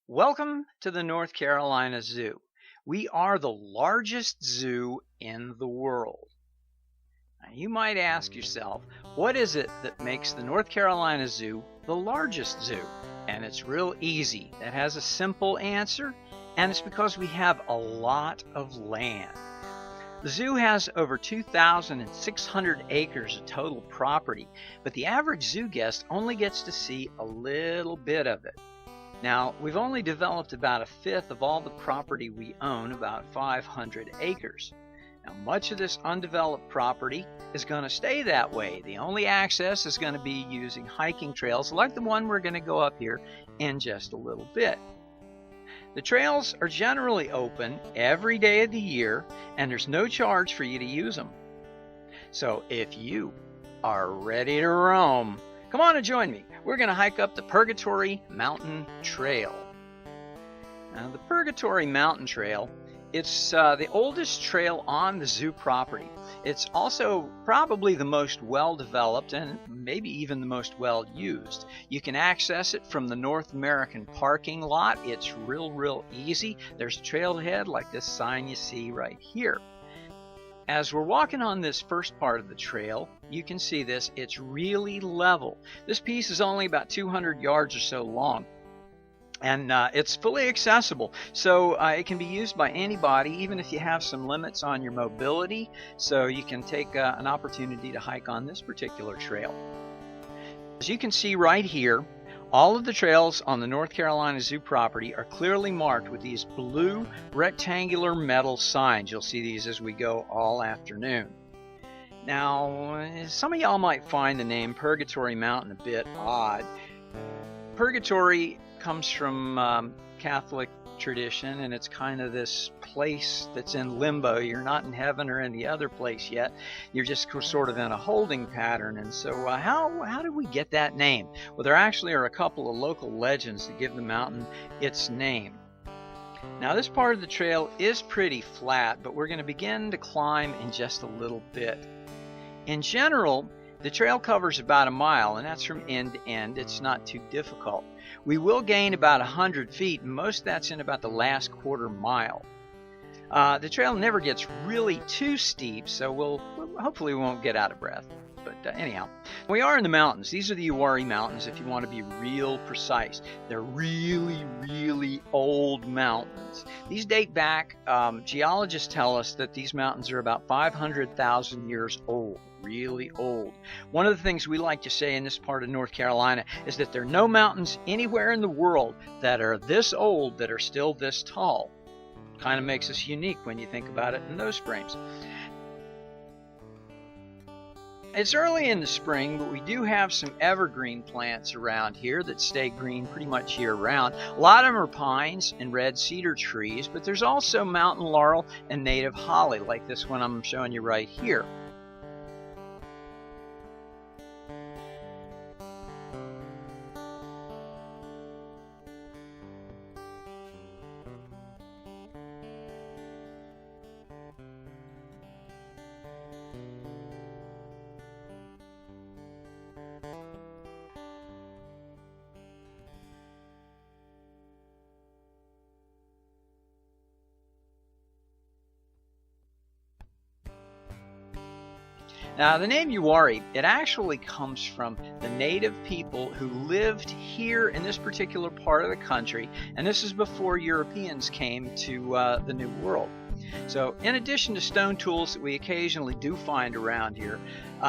Welcome to the North Carolina Zoo. We are the largest zoo in the world. Now, you might ask yourself, what is it that makes the North Carolina Zoo the largest zoo? And it's real easy. It has a simple answer, and it's because we have a lot of land. The zoo has over 2,600 acres of total property, but the average zoo guest only gets to see a little bit of it. Now, we've only developed about a fifth of all the property we own, about 500 acres. Now, much of this undeveloped property is going to stay that way. The only access is going to be using hiking trails like the one we're going to go up here in just a little bit. The trails are generally open every day of the year, and there's no charge for you to use them. So if you are ready to roam, come on and join me. We're going to hike up the Purgatory Mountain Trail. Now, the Purgatory Mountain Trail, it's the oldest trail on the zoo property. It's also probably the most well-developed and maybe even the most well-used. You can access it from the North American parking lot. It's real easy. There's a trailhead like this sign you see right here. As we're walking on this first part of the trail, you can see this. It's really level. This piece is only about 200 yards or so long, and it's fully accessible. So it can be used by anybody, even if you have some limits on your mobility. So you can take an opportunity to hike on this particular trail. As you can see right here, all of the trails on the North Carolina Zoo property are clearly marked with these blue rectangular metal signs. You'll see these as we go all afternoon. Now, some of y'all might find the name Purgatory Mountain a bit odd. Purgatory comes from Catholic tradition, and it's kind of this place that's in limbo. You're not in heaven or any other place yet. You're just sort of in a holding pattern. And so how did we get that name? Well, there actually are a couple of local legends that give the mountain its name. Now, this part of the trail is pretty flat, but we're going to begin to climb in just a little bit. In general, the trail covers about a mile, and that's from end to end. It's not too difficult. We will gain about 100 feet, and most of that's in about the last quarter mile. The trail never gets really too steep, so hopefully we won't get out of breath. But anyhow, we are in the mountains. These are the Uwharrie Mountains, if you want to be real precise. They're really old mountains. These date back, geologists tell us that these mountains are about 500,000 years old. Really old. One of the things we like to say in this part of North Carolina is that there are no mountains anywhere in the world that are this old that are still this tall. Kind of makes us unique when you think about it in those frames. It's early in the spring, but we do have some evergreen plants around here that stay green pretty much year-round. A lot of them are pines and red cedar trees, but there's also mountain laurel and native holly, like this one I'm showing you right here. Now, the name Uwharrie, it actually comes from the native people who lived here in this particular part of the country, and this is before Europeans came to the New World. So in addition to stone tools that we occasionally do find around here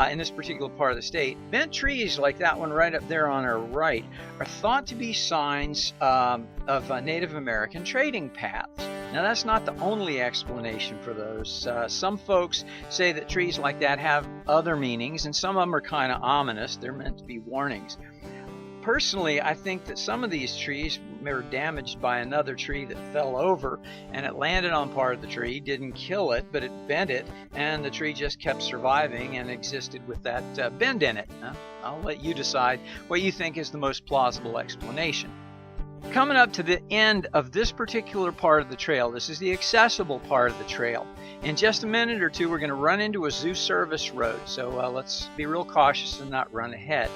in this particular part of the state, bent trees like that one right up there on our right are thought to be signs of Native American trading paths. Now, that's not the only explanation for those. Some folks say that trees like that have other meanings, and some of them are kind of ominous. They're meant to be warnings. Personally, I think that some of these trees were damaged by another tree that fell over, and it landed on part of the tree, didn't kill it, but it bent it, and the tree just kept surviving and existed with that bend in it. I'll let you decide what you think is the most plausible explanation. Coming up to the end of this particular part of the trail, this is the accessible part of the trail. In just a minute or two, we're going to run into a zoo service road, so let's be real cautious and not run ahead.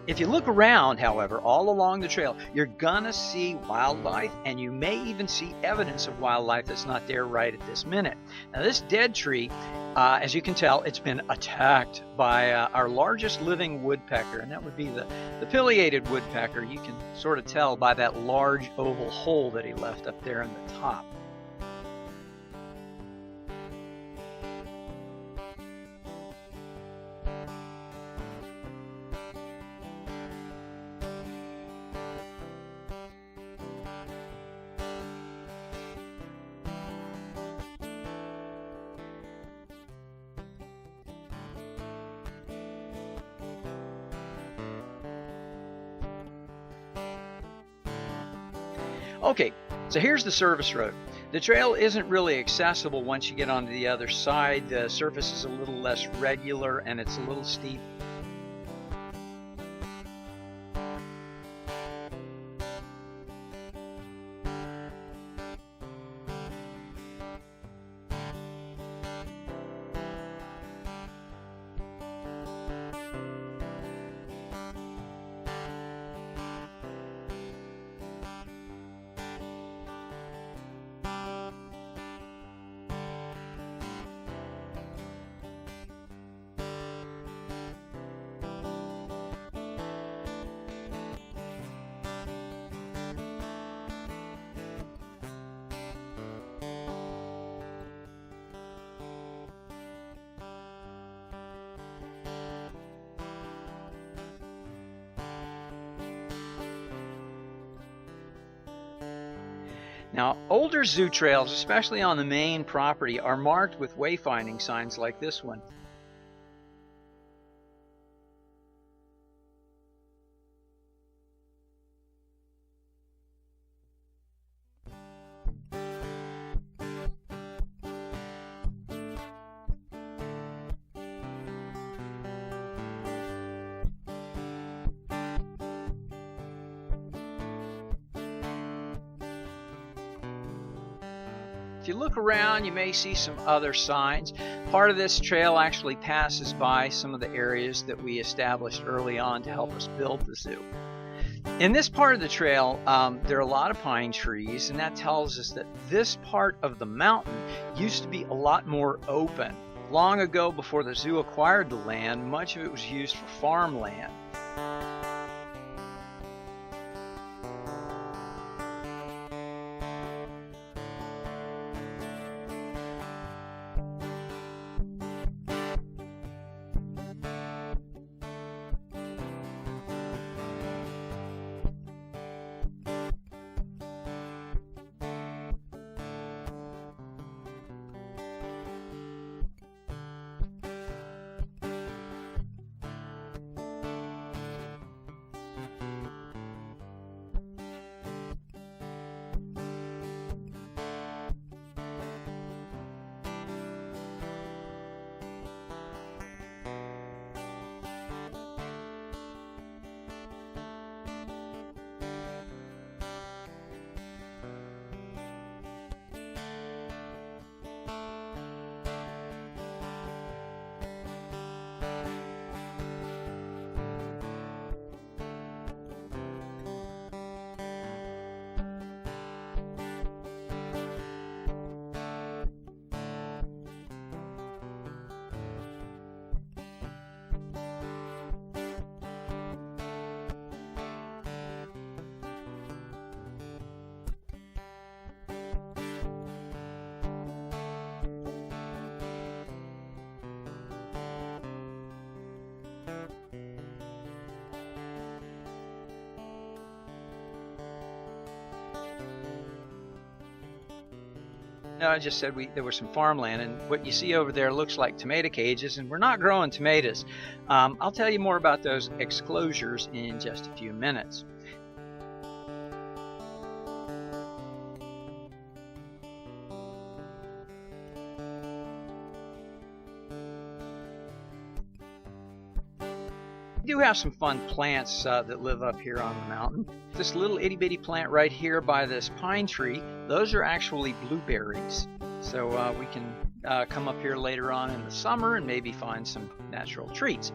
If you look around, however, all along the trail, you're gonna see wildlife, and you may even see evidence of wildlife that's not there right at this minute. Now, this dead tree, as you can tell, it's been attacked by our largest living woodpecker, and that would be the pileated woodpecker. You can sort of tell by that large oval hole that he left up there in the top. Okay, so here's the service road. The trail isn't really accessible once you get onto the other side. The surface is a little less regular and it's a little steep. Now, older zoo trails, especially on the main property, are marked with wayfinding signs like this one. If you look around, you may see some other signs. Part of this trail actually passes by some of the areas that we established early on to help us build the zoo. In this part of the trail, there are a lot of pine trees, and that tells us that this part of the mountain used to be a lot more open. Long ago, before the zoo acquired the land, much of it was used for farmland. No, I just said there was some farmland, and what you see over there looks like tomato cages, and we're not growing tomatoes. I'll tell you more about those exclosures in just a few minutes. We do have some fun plants that live up here on the mountain. This little itty bitty plant right here by this pine tree, those are actually blueberries. So we can come up here later on in the summer and maybe find some natural treats.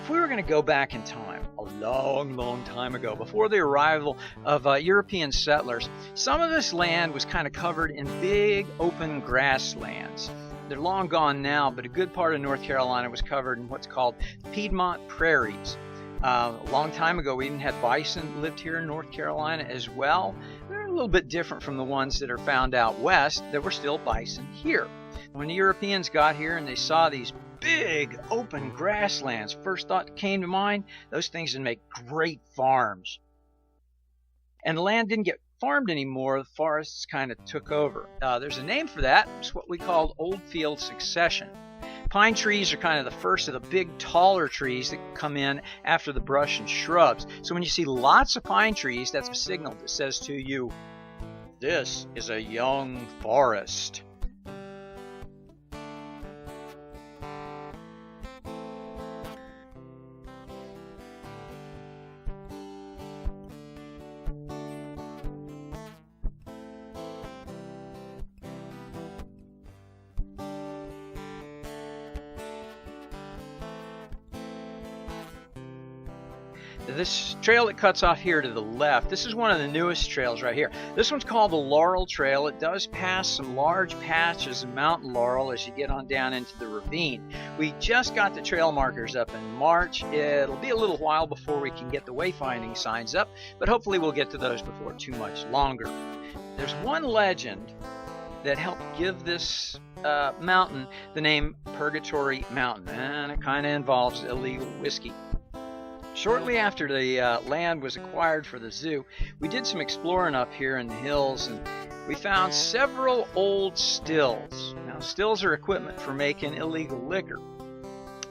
if we were going to go back in time, a long, long time ago, before the arrival of European settlers, some of this land was kind of covered in big open grasslands. They're long gone now, but a good part of North Carolina was covered in what's called Piedmont prairies. A long time ago, we even had bison lived here in North Carolina as well. They're a little bit different from the ones that are found out west. There were still bison here. When the Europeans got here and they saw these big open grasslands, first thought that came to mind, those things would make great farms. And the land didn't get farmed anymore. The forests kind of took over. There's a name for that. It's what we call old field succession. Pine trees are kind of the first of the big taller trees that come in after the brush and shrubs. So when you see lots of pine trees, that's a signal that says to you, this is a young forest. This trail that cuts off here to the left, this is one of the newest trails right here. This one's called the Laurel Trail. It does pass some large patches of mountain laurel as you get on down into the ravine. We just got the trail markers up in March. It'll be a little while before we can get the wayfinding signs up, but hopefully we'll get to those before too much longer. There's one legend that helped give this mountain the name Purgatory Mountain, and it kind of involves illegal whiskey. Shortly after the land was acquired for the zoo, we did some exploring up here in the hills, and we found several old stills. Now, stills are equipment for making illegal liquor.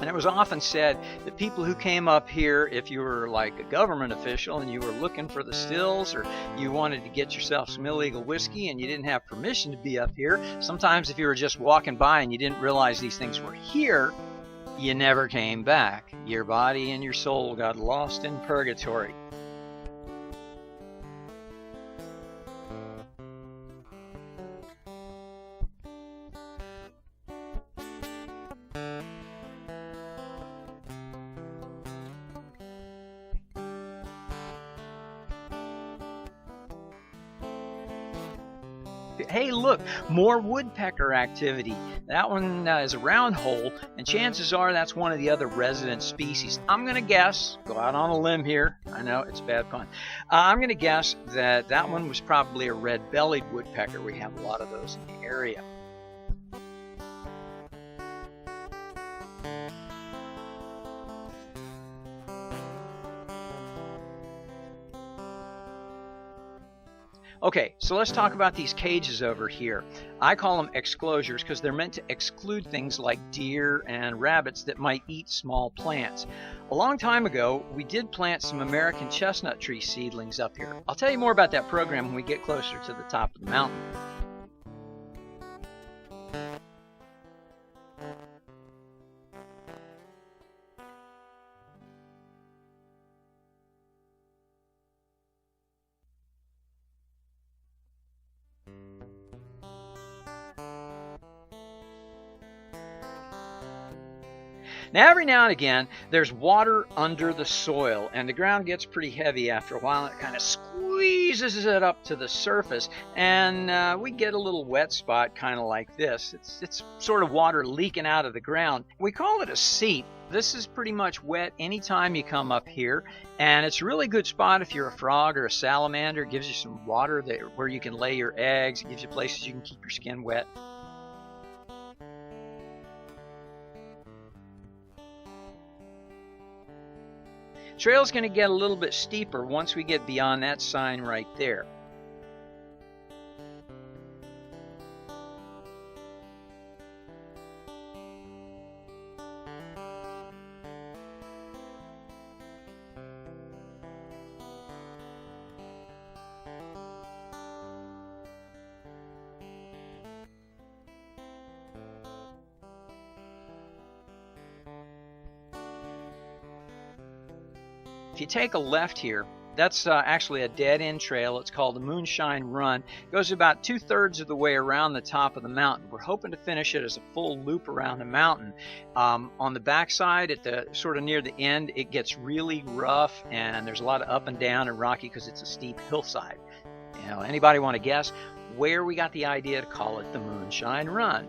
And it was often said that people who came up here, if you were like a government official and you were looking for the stills, or you wanted to get yourself some illegal whiskey and you didn't have permission to be up here, sometimes if you were just walking by and you didn't realize these things were here, you never came back. Your body and your soul got lost in purgatory. Hey, look, more woodpecker activity. That one is a round hole, and chances are that's one of the other resident species. I'm going to guess, go out on a limb here, I know it's bad pun, I'm going to guess that that one was probably a red-bellied woodpecker. We have a lot of those in the area. Okay, so let's talk about these cages over here. I call them exclosures because they're meant to exclude things like deer and rabbits that might eat small plants. A long time ago, we did plant some American chestnut tree seedlings up here. I'll tell you more about that program when we get closer to the top of the mountain. Now, every now and again, there's water under the soil, and the ground gets pretty heavy after a while, and it kind of squeezes it up to the surface, and we get a little wet spot kind of like this. It's sort of water leaking out of the ground. We call it a seep. This is pretty much wet anytime you come up here, and it's a really good spot if you're a frog or a salamander. It gives you some water where you can lay your eggs. It gives you places you can keep your skin wet. Trail's going to get a little bit steeper once we get beyond that sign right there. If you take a left here, That's actually a dead-end trail. It's called the Moonshine Run. It goes about 2/3 of the way around the top of the mountain. We're hoping to finish it as a full loop around the mountain. On the backside, at the sort of near the end, it gets really rough, and there's a lot of up and down and rocky because it's a steep hillside. You know, anybody want to guess where we got the idea to call it the Moonshine Run?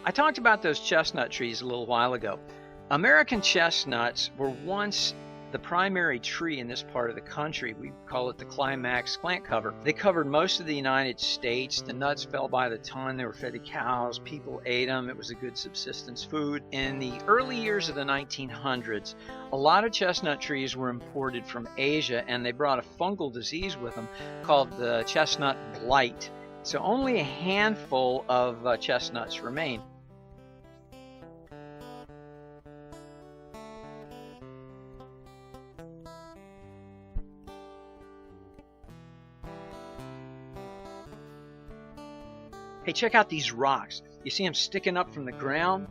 I talked about those chestnut trees a little while ago. American chestnuts were once the primary tree in this part of the country. We call it the climax plant cover. They covered most of the United States. The nuts fell by the ton. They were fed to cows. People ate them. It was a good subsistence food. In the early years of the 1900s, a lot of chestnut trees were imported from Asia, and they brought a fungal disease with them called the chestnut blight. So only a handful of chestnuts remain. Hey, check out these rocks. You see them sticking up from the ground?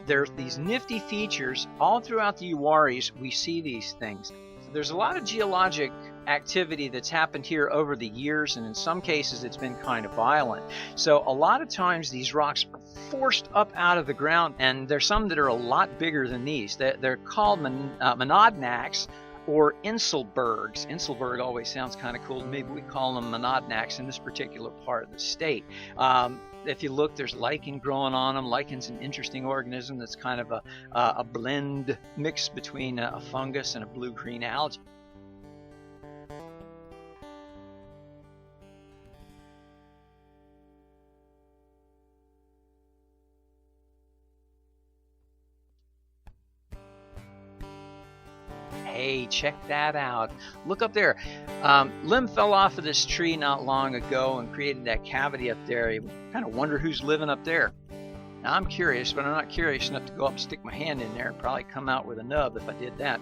There's these nifty features all throughout the Uwaris. We see these things. There's a lot of geologic activity that's happened here over the years, and in some cases it's been kind of violent. So a lot of times these rocks are forced up out of the ground, and there's some that are a lot bigger than these. They're called monadnocks or Inselbergs. Inselberg always sounds kind of cool. Maybe we call them monadnocks in this particular part of the state. If you look, there's lichen growing on them. Lichen's an interesting organism that's kind of a blend mix between a fungus and a blue-green algae. Hey, check that out. Look up there. Limb fell off of this tree not long ago and created that cavity up there. You kind of wonder who's living up there. Now, I'm curious, but I'm not curious enough to go up and stick my hand in there and probably come out with a nub if I did that.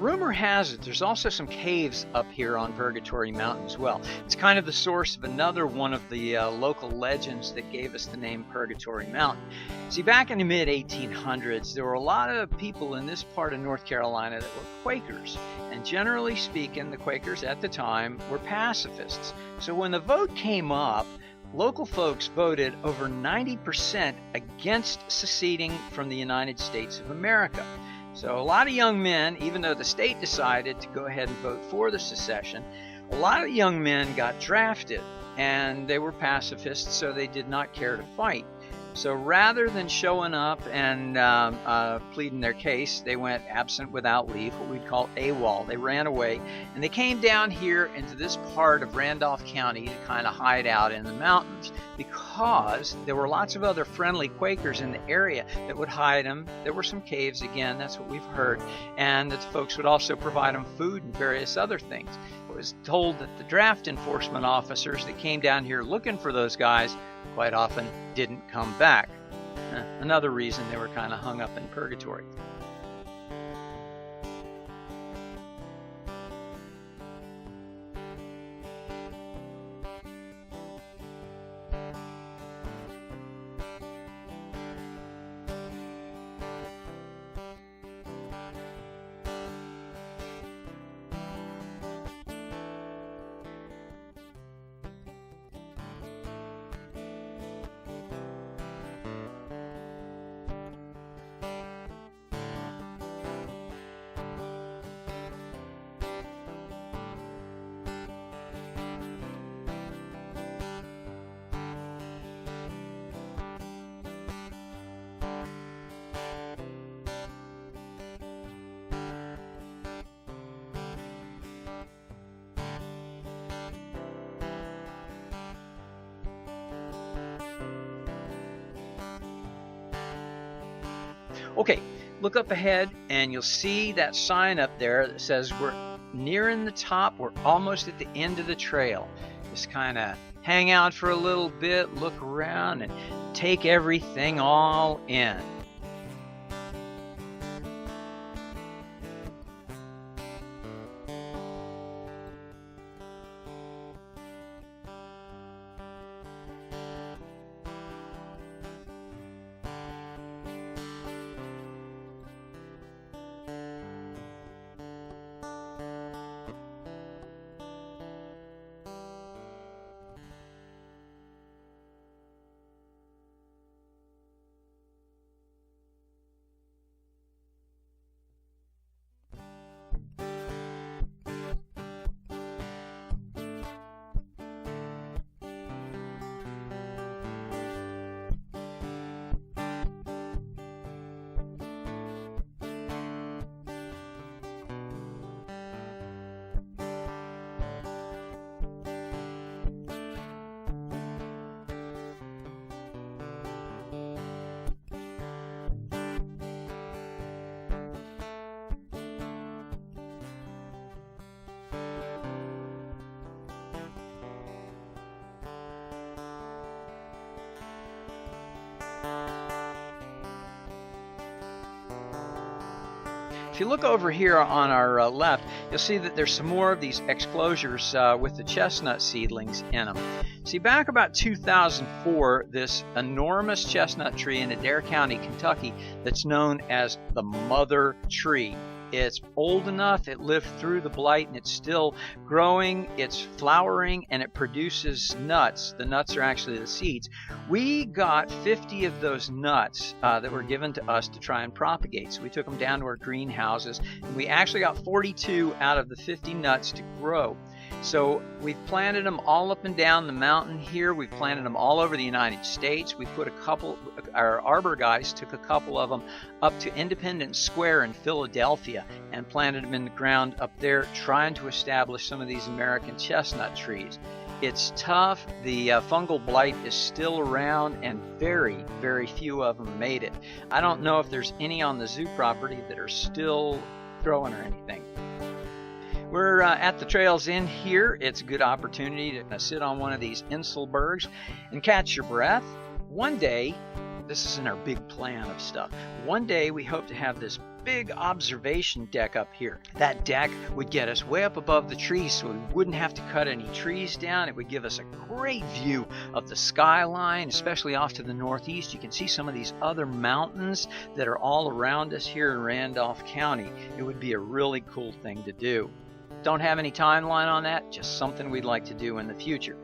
Rumor has it there's also some caves up here on Purgatory Mountain as well. It's kind of the source of another one of the local legends that gave us the name Purgatory Mountain. See, back in the mid-1800s, there were a lot of people in this part of North Carolina that were Quakers. And generally speaking, the Quakers at the time were pacifists. So when the vote came up, local folks voted over 90% against seceding from the United States of America. So a lot of young men, even though the state decided to go ahead and vote for the secession, a lot of young men got drafted, and they were pacifists, so they did not care to fight. So rather than showing up and pleading their case, they went absent without leave, what we'd call AWOL. They ran away, and they came down here into this part of Randolph County to kind of hide out in the mountains because there were lots of other friendly Quakers in the area that would hide them. There were some caves, again, that's what we've heard, and that the folks would also provide them food and various other things. I was told that the draft enforcement officers that came down here looking for those guys quite often didn't come back. Another reason they were kind of hung up in purgatory. Okay, look up ahead and you'll see that sign up there that says we're nearing the top. We're almost at the end of the trail. Just kind of hang out for a little bit, look around, and take everything all in. If you look over here on our left, you'll see that there's some more of these exclosures with the chestnut seedlings in them. See, back about 2004, this enormous chestnut tree in Adair County, Kentucky, that's known as the mother tree. It's old enough, it lived through the blight, and it's still growing, it's flowering, and it produces nuts. The nuts are actually the seeds. We got 50 of those nuts that were given to us to try and propagate. So we took them down to our greenhouses, and we actually got 42 out of the 50 nuts to grow. So we've planted them all up and down the mountain here. We've planted them all over the United States. We put a couple, our arbor guys took a couple of them up to Independence Square in Philadelphia and planted them in the ground up there, trying to establish some of these American chestnut trees. It's tough. The fungal blight is still around, and very, very few of them made it. I don't know if there's any on the zoo property that are still growing or anything. We're at the trail's end here. It's a good opportunity to sit on one of these Inselbergs and catch your breath. One day, this isn't our big plan of stuff, one day we hope to have this big observation deck up here. That deck would get us way up above the trees so we wouldn't have to cut any trees down. It would give us a great view of the skyline, especially off to the northeast. You can see some of these other mountains that are all around us here in Randolph County. It would be a really cool thing to do. Don't have any timeline on that, just something we'd like to do in the future.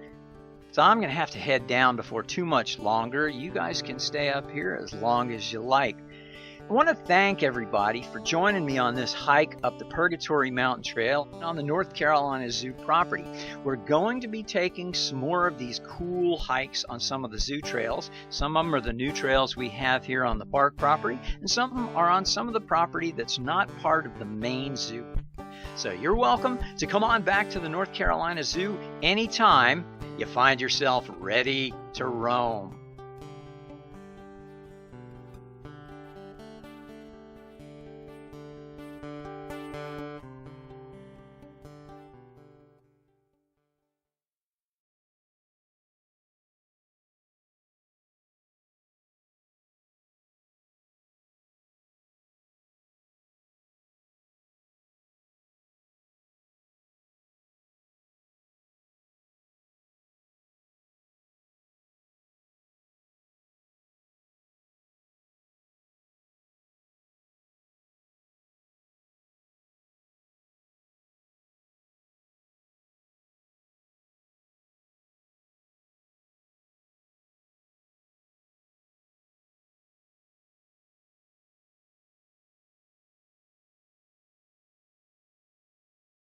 So I'm going to have to head down before too much longer. You guys can stay up here as long as you like. I want to thank everybody for joining me on this hike up the Purgatory Mountain Trail on the North Carolina Zoo property. We're going to be taking some more of these cool hikes on some of the zoo trails. Some of them are the new trails we have here on the park property, and some of them are on some of the property that's not part of the main zoo. So you're welcome to come on back to the North Carolina Zoo anytime you find yourself ready to roam.